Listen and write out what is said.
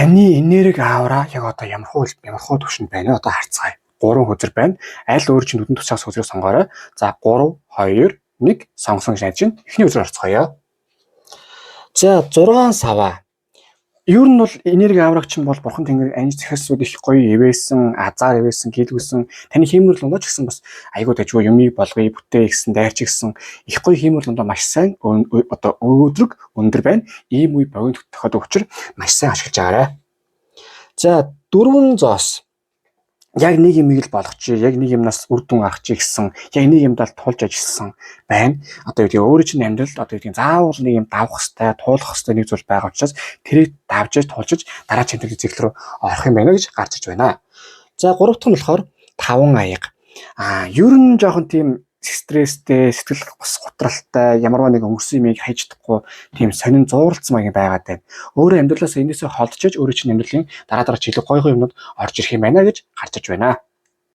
Таны энерги аавра яг одоо ямар хуу төвшөнд байна одоо харцгаая. 3 хөдөр байна. Аль өөр чинь нүдэн тусаас хөдрийг сонгоорой. За 3 2 1 сонгосон гэж найдаж байна. Эхний хөдрөөр харцгаая. За 6 сава. Ер нь бол энерги аврагч нь бол бурхан тэнгэр анж захиалсууд их гоё ивээсэн, азар ивээсэн, гэлгүүлсэн. Таны хиймэрл ондоо ч гэсэн бас айгуу дажгүй юмыг болгоё, бүтээ гэсэн, дайрч гисэн их гоё хиймэрл ондоо маш сайн одоо өөдрөг өндөр байна. Ийм үе богино тохиолдох учраас маш сайн ашиглаж байгаарай. За 4 зоос. Яг нэг юм ийг л болгочих, яг нэг юмнаас үр дүн гарах чи гэсэн, яг нэг юмдаа тулж ажилласан байна. Одоо юу өөрөө чинь амьдралд одоо юу заавал нэг юм давах хэвээр, туулах хэвээр нэг зүйл байгаа учраас тэрийг давж тулжиж дараа чимтгэл зэглэл рүү орох юм байна гэж гарч иж байна. За 3 дахь нь болохоор 5 аяга. Ер нь жоохон тийм стресстэй, сэтгэл бас готралтай, ямарваа нэг өнгөрсөн юмыг хайж чадахгүй тийм сонин зууралцсан маяг байгаад байна. Өөрөө амьдралаас энэсээ холдчихж өөрөө чинь амьдралын дараа жилиг гоё юмнууд орж ирэх юм байна гэж гарч иж байна.